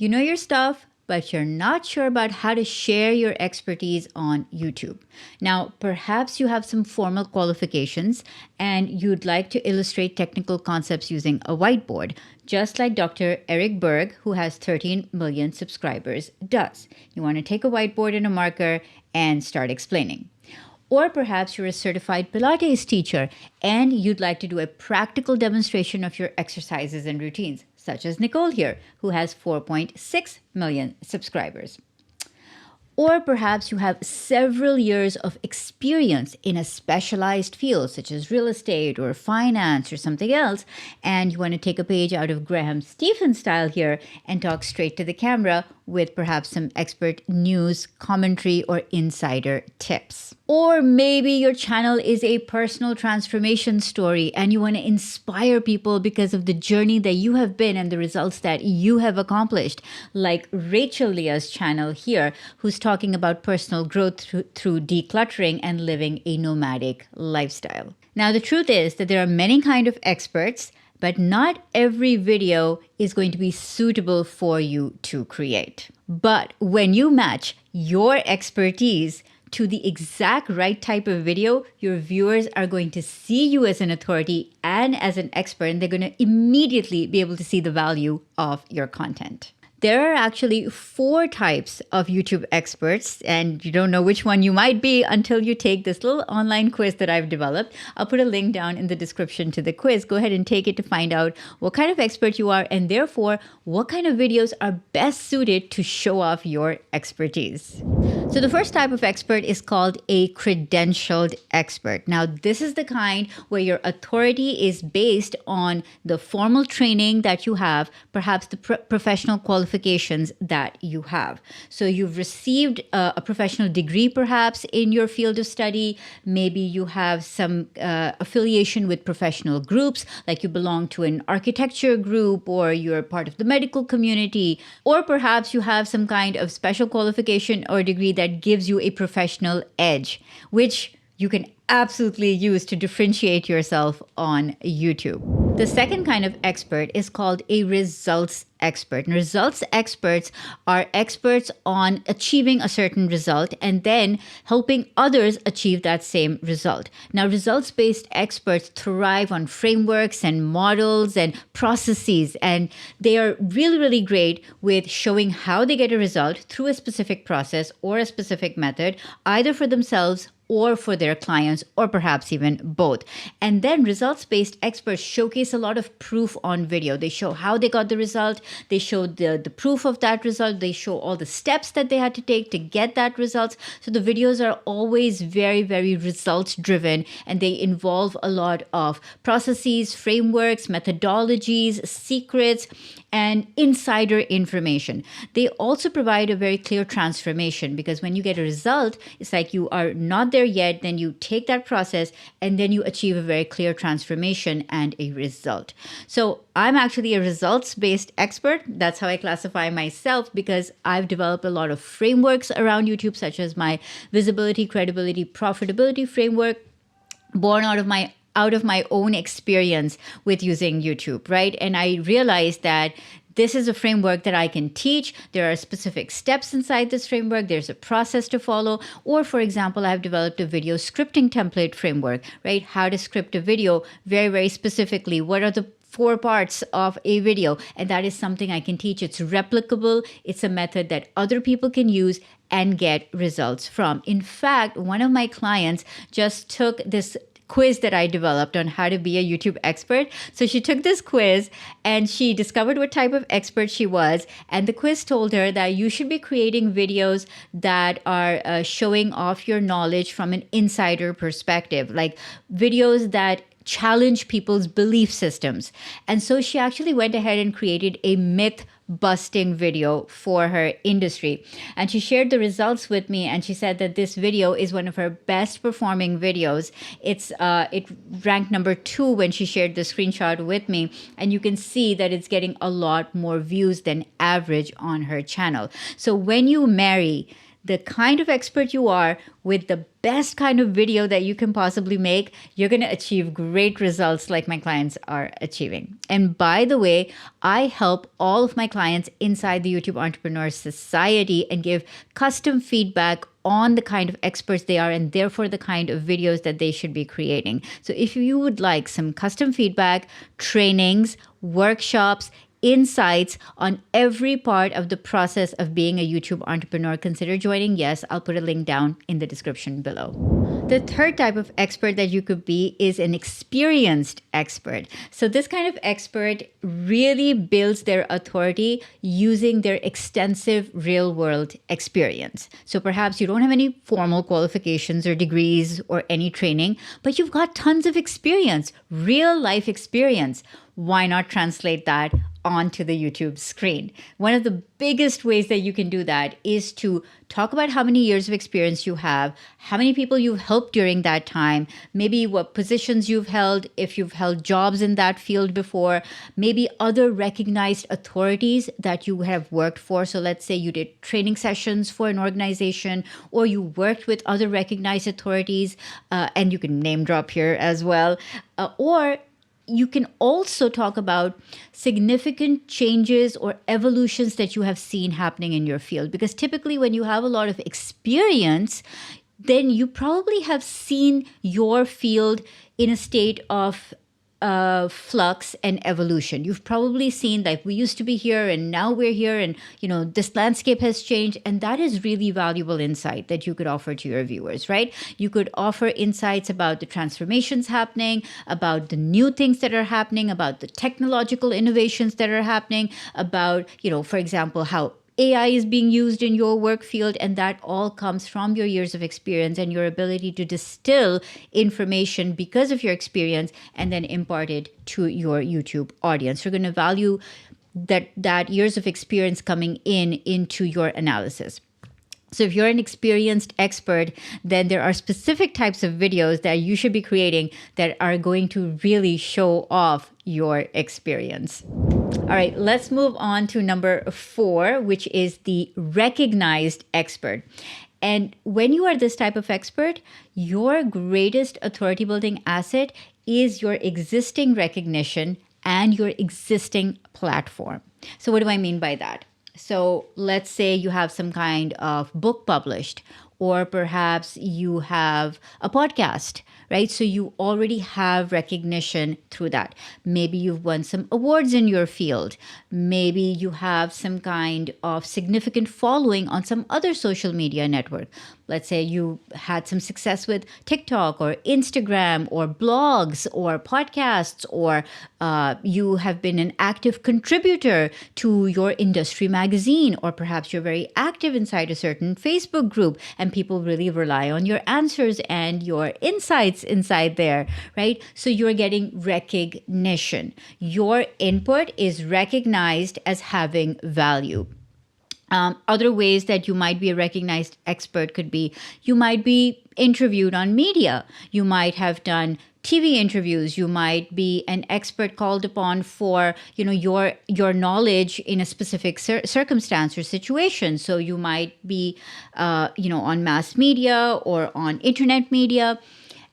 You know your stuff, but you're not sure about how to share your expertise on YouTube. Now, perhaps you have some formal qualifications and you'd like to illustrate technical concepts using a whiteboard, just like Dr. Eric Berg, who has 13 million subscribers, does. You want to take a whiteboard and a marker and start explaining. Or perhaps you're a certified Pilates teacher and you'd like to do a practical demonstration of your exercises and routines, such as Nicole here, who has 4.6 million subscribers. Or perhaps you have several years of experience in a specialized field, such as real estate or finance or something else, and you want to take a page out of Graham Stephen's style here and talk straight to the camera with perhaps some expert news, commentary, or insider tips. Or maybe your channel is a personal transformation story and you want to inspire people because of the journey that you have been and the results that you have accomplished, like Rachel Leah's channel here, who's talking about personal growth through decluttering and living a nomadic lifestyle. Now, the truth is that there are many kinds of experts, but not every video is going to be suitable for you to create. But when you match your expertise to the exact right type of video, your viewers are going to see you as an authority and as an expert, and they're going to immediately be able to see the value of your content. There are actually 4 types of YouTube experts, and you don't know which one you might be until you take this little online quiz that I've developed. I'll put a link down in the description to the quiz. Go ahead and take it to find out what kind of expert you are and therefore what kind of videos are best suited to show off your expertise. So the first type of expert is called a credentialed expert. Now, this is the kind where your authority is based on the formal training that you have, perhaps the professional qualifications that you have. So you've received a professional degree perhaps in your field of study. Maybe you have some affiliation with professional groups, like you belong to an architecture group or you're part of the medical community, or perhaps you have some kind of special qualification or degree that gives you a professional edge, which you can absolutely use to differentiate yourself on YouTube. The second kind of expert is called a results expert. And results experts are experts on achieving a certain result and then helping others achieve that same result. Now, results-based experts thrive on frameworks and models and processes, and they are really, really great with showing how they get a result through a specific process or a specific method, either for themselves or for their clients, or perhaps even both. And then results-based experts showcase a lot of proof on video. They show how they got the result. They show the proof of that result. They show all the steps that they had to take to get that result. So the videos are always very, very results-driven, and they involve a lot of processes, frameworks, methodologies, secrets, and insider information. They also provide a very clear transformation, because when you get a result, it's like you are not there yet, then you take that process and then you achieve a very clear transformation and a result. So I'm actually a results-based expert. That's how I classify myself, because I've developed a lot of frameworks around YouTube, such as my visibility, credibility, profitability framework, born out of my own experience with using YouTube, right? And I realized that this is a framework that I can teach. There are specific steps inside this framework. There's a process to follow. Or, for example, I've developed a video scripting template framework, right? How to script a video very, very specifically. What are the 4 parts of a video? And that is something I can teach. It's replicable. It's a method that other people can use and get results from. In fact, one of my clients just took this quiz that I developed on how to be a YouTube expert. So she took this quiz and she discovered what type of expert she was. And the quiz told her that you should be creating videos that are showing off your knowledge from an insider perspective, like videos that challenge people's belief systems. And so she actually went ahead and created a myth busting video for her industry. And she shared the results with me, and she said that this video is one of her best performing videos. It ranked number 2 when she shared the screenshot with me, and you can see that it's getting a lot more views than average on her channel. So when you marry the kind of expert you are with the best kind of video that you can possibly make, you're going to achieve great results like my clients are achieving. And by the way, I help all of my clients inside the YouTube Entrepreneur Society and give custom feedback on the kind of experts they are and therefore the kind of videos that they should be creating. So if you would like some custom feedback, trainings, workshops, insights on every part of the process of being a YouTube entrepreneur, consider joining. Yes, I'll put a link down in the description below. The third type of expert that you could be is an experienced expert. So this kind of expert really builds their authority using their extensive real-world experience. So perhaps you don't have any formal qualifications or degrees or any training, but you've got tons of experience, real life experience. Why not translate that onto the YouTube screen? One of the biggest ways that you can do that is to talk about how many years of experience you have, how many people you've helped during that time, maybe what positions you've held, if you've held jobs in that field before, maybe other recognized authorities that you have worked for. So let's say you did training sessions for an organization, or you worked with other recognized authorities, and you can name drop here as well, or you can also talk about significant changes or evolutions that you have seen happening in your field. Because typically when you have a lot of experience, then you probably have seen your field in a state of flux and evolution. You've probably seen like we used to be here and now we're here, and this landscape has changed, and that is really valuable insight that you could offer to your viewers, right? You could offer insights about the transformations happening, about the new things that are happening, about the technological innovations that are happening, about for example how AI is being used in your work field, and that all comes from your years of experience and your ability to distill information because of your experience and then impart it to your YouTube audience. You're going to value that years of experience coming into your analysis. So if you're an experienced expert, then there are specific types of videos that you should be creating that are going to really show off your experience. All right, let's move on to number 4, which is the recognized expert. And when you are this type of expert, your greatest authority building asset is your existing recognition and your existing platform. So what do I mean by that? So let's say you have some kind of book published, or perhaps you have a podcast, right? So you already have recognition through that. Maybe you've won some awards in your field. Maybe you have some kind of significant following on some other social media network. Let's say you had some success with TikTok or Instagram or blogs or podcasts, or you have been an active contributor to your industry magazine, or perhaps you're very active inside a certain Facebook group and people really rely on your answers and your insights inside there, right? So you're getting recognition. Your input is recognized as having value. Other ways that you might be a recognized expert could be you might be interviewed on media. You might have done TV interviews. You might be an expert called upon for your knowledge in a specific circumstance or situation. So you might be on mass media or on internet media,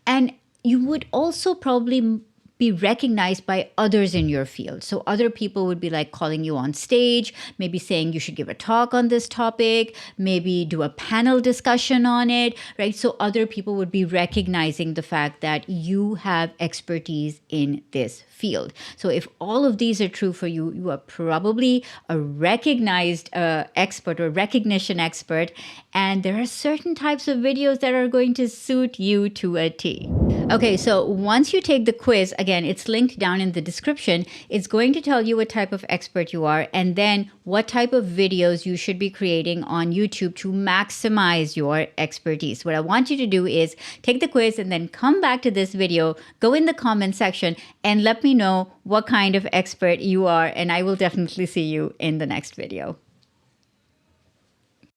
and you would also probably be recognized by others in your field. So other people would be like calling you on stage, maybe saying you should give a talk on this topic, maybe do a panel discussion on it, right? So other people would be recognizing the fact that you have expertise in this field. So if all of these are true for you, you are probably a recognized expert or recognition expert. And there are certain types of videos that are going to suit you to a T. Okay, so once you take the quiz, again, it's linked down in the description. It's going to tell you what type of expert you are and then what type of videos you should be creating on YouTube to maximize your expertise. What I want you to do is take the quiz and then come back to this video, go in the comment section and let me know what kind of expert you are, and I will definitely see you in the next video.